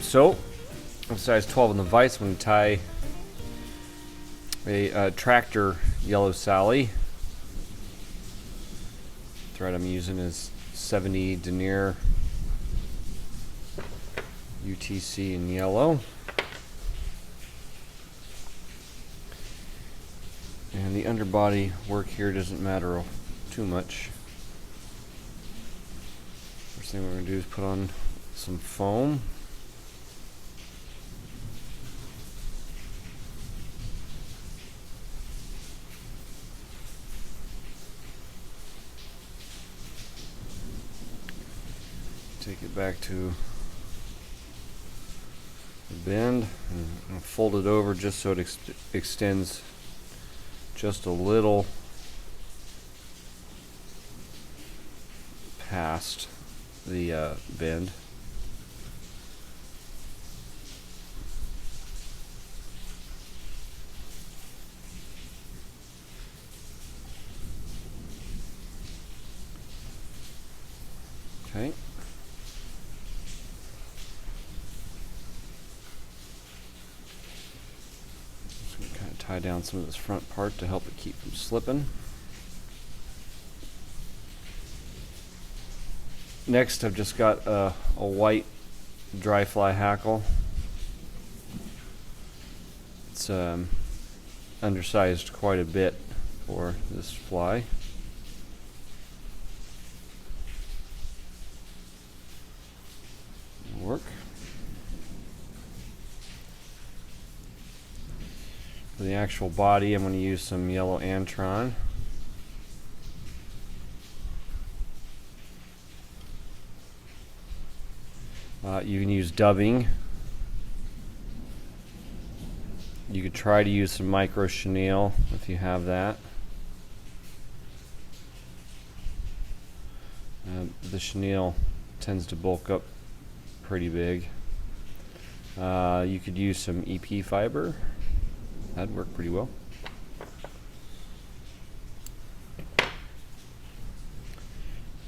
So, size 12 in the vise, I'm going to tie a Attractor Yellow Sally. Thread I'm using is 70 denier UTC in yellow. And the underbody work here doesn't matter too much. First thing we're going to do is put on some foam. Take it back to the bend and fold it over just so it extends just a little past the bend. Okay. Just going to kind of tie down some of this front part to help it keep from slipping. Next, I've just got a white dry fly hackle. It's undersized quite a bit for this fly. Work. For the actual body, I'm going to use some yellow Antron. You can use dubbing. You could try to use some micro chenille if you have that. The chenille tends to bulk up pretty big. You could use some EP fiber. That'd work pretty well.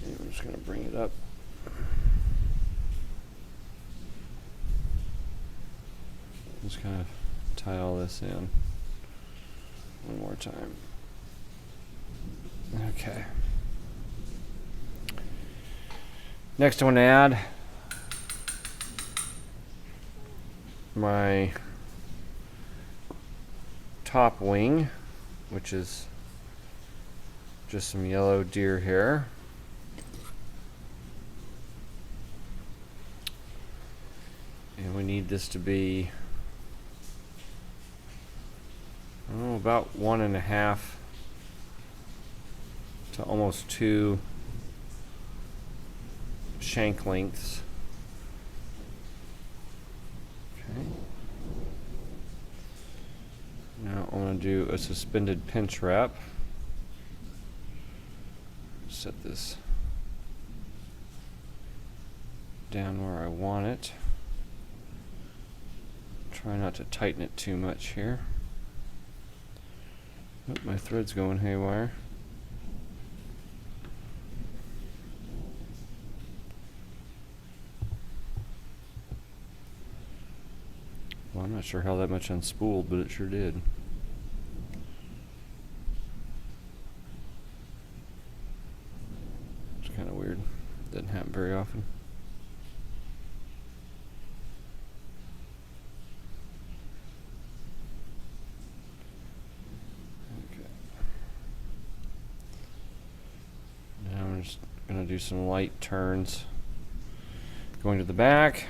And I'm just going to bring it up. Just kind of tie all this in one more time. Okay. Next I want to add my top wing, which is just some yellow deer hair. And we need this to be about 1.5 to almost 2 shank lengths. Okay. Now I'm going to do a suspended pinch wrap. Set this down where I want it. Try not to tighten it too much here. Oh, my thread's going haywire. Well, I'm not sure how that much unspooled, but it sure did. It's kind of weird. Doesn't happen very often. Just going to do some light turns going to the back,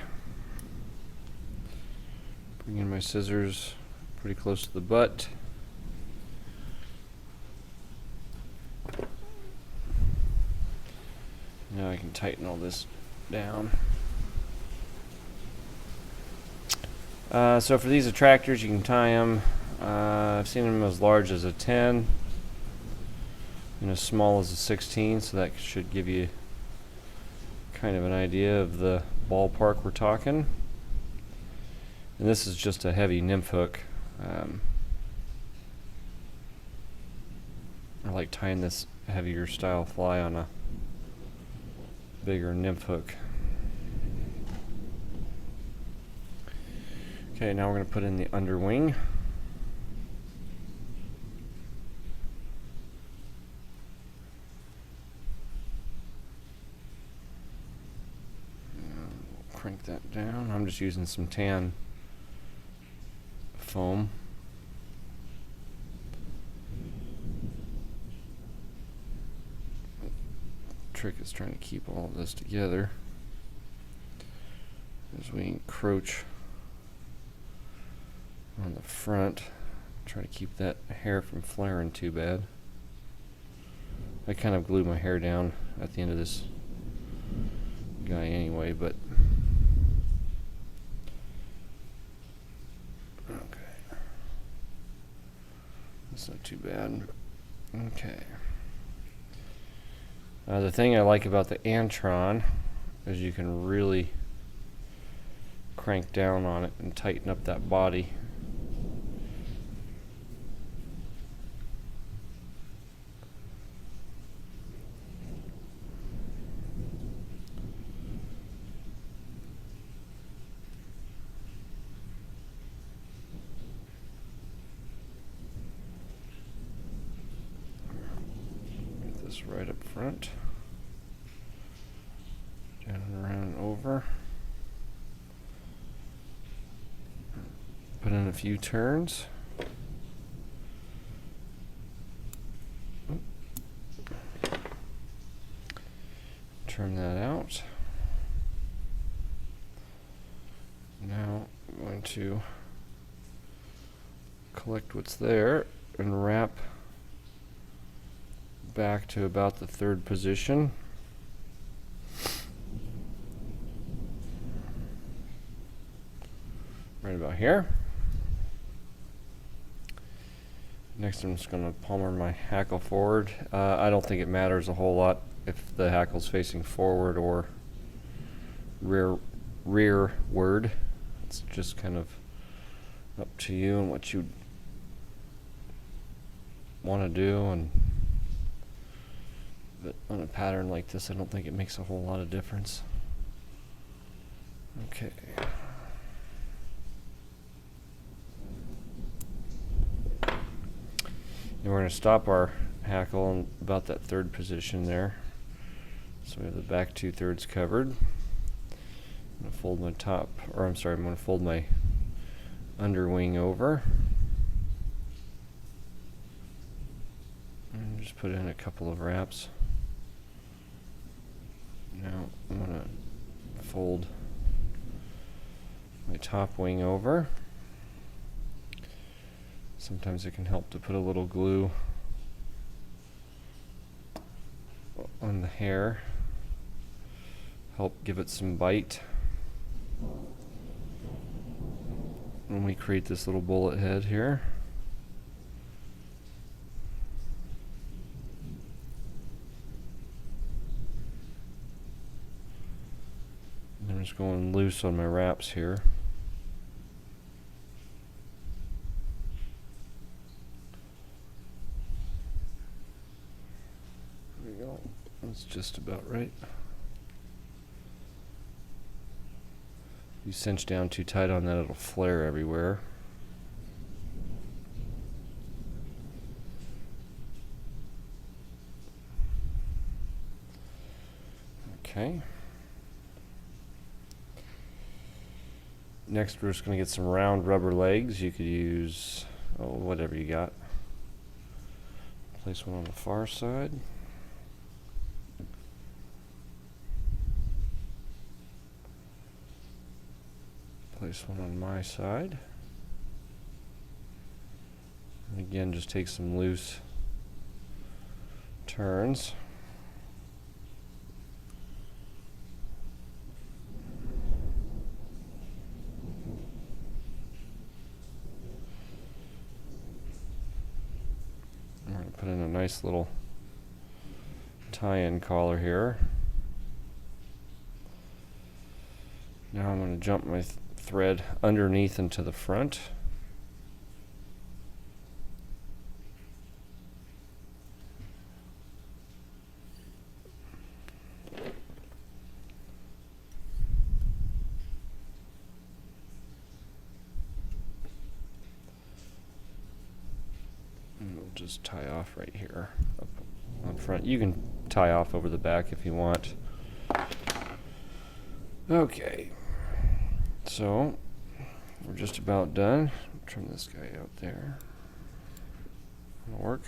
bring in my scissors pretty close to the butt, now I can tighten all this down. So for these attractors you can tie them, I've seen them as large as a 10 and as small as a 16, so that should give you kind of an idea of the ballpark we're talking. And this is just a heavy nymph hook. I like tying this heavier style fly on a bigger nymph hook. Okay, now we're going to put in the underwing. Crank that down. I'm just using some tan foam. Trick is trying to keep all of this together as we encroach on the front. Try to keep that hair from flaring too bad. I kind of glue my hair down at the end of this guy anyway, but okay, that's not too bad. Okay. The thing I like about the Antron is you can really crank down on it and tighten up that body. Get this right up front. Down and around and over. Put in a few turns. Turn that out. Now I'm going to collect what's there and wrap back to about the third position. Right about here. Next I'm just going to palmer my hackle forward. I don't think it matters a whole lot if the hackle's facing forward or rearward. It's just kind of up to you and what you want to do. But on a pattern like this, I don't think it makes a whole lot of difference. Okay. And we're going to stop our hackle in about that third position there. So we have the back 2/3 covered. I'm going to fold my I'm going to fold my underwing over. And just put in a couple of wraps. Now I'm going to fold my top wing over. Sometimes it can help to put a little glue on the hair, help give it some bite when we create this little bullet head here. And I'm just going loose on my wraps here. That's just about right. You cinch down too tight on that, it'll flare everywhere. Okay. Next, we're just going to get some round rubber legs. You could use whatever you got. Place one on the far side. Place one on my side. And again, just take some loose turns. I'm going to put in a nice little tie-in collar here. Now I'm going to jump my thread underneath and to the front. And we'll just tie off right here up on front. You can tie off over the back if you want. Okay, so we're just about done. Trim this guy out there. That'll work.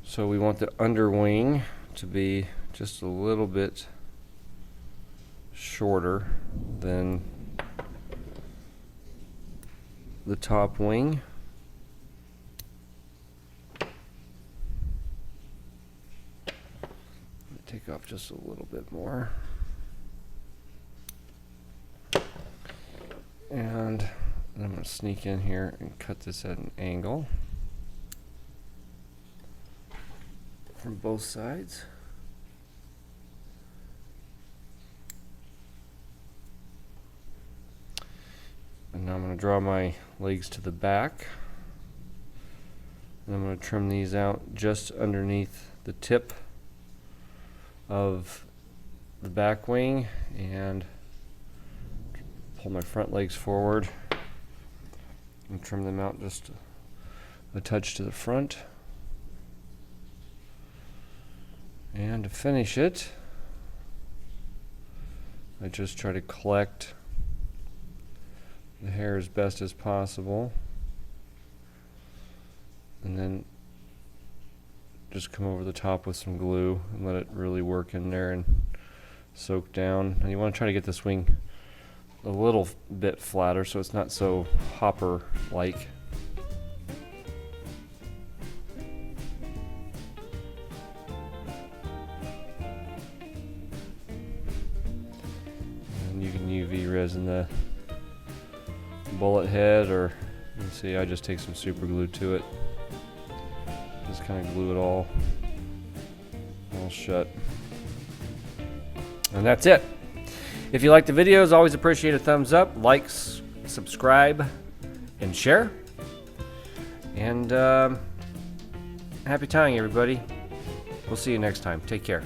So we want the underwing to be just a little bit shorter than the top wing. Take off just a little bit more. And I'm going to sneak in here and cut this at an angle from both sides. And now I'm going to draw my legs to the back. And I'm going to trim these out just underneath the tip of the back wing and pull my front legs forward and trim them out just a touch to the front. And to finish it, I just try to collect the hair as best as possible, and then just come over the top with some glue and let it really work in there and soak down. And you want to try to get this wing a little bit flatter so it's not so hopper like. And you can UV resin the bullet head, or you can see I just take some super glue to it. Just kind of glue it all shut. And that's it. If you like the videos, always appreciate a thumbs up, likes, subscribe, and share. And happy tying, everybody. We'll see you next time. Take care.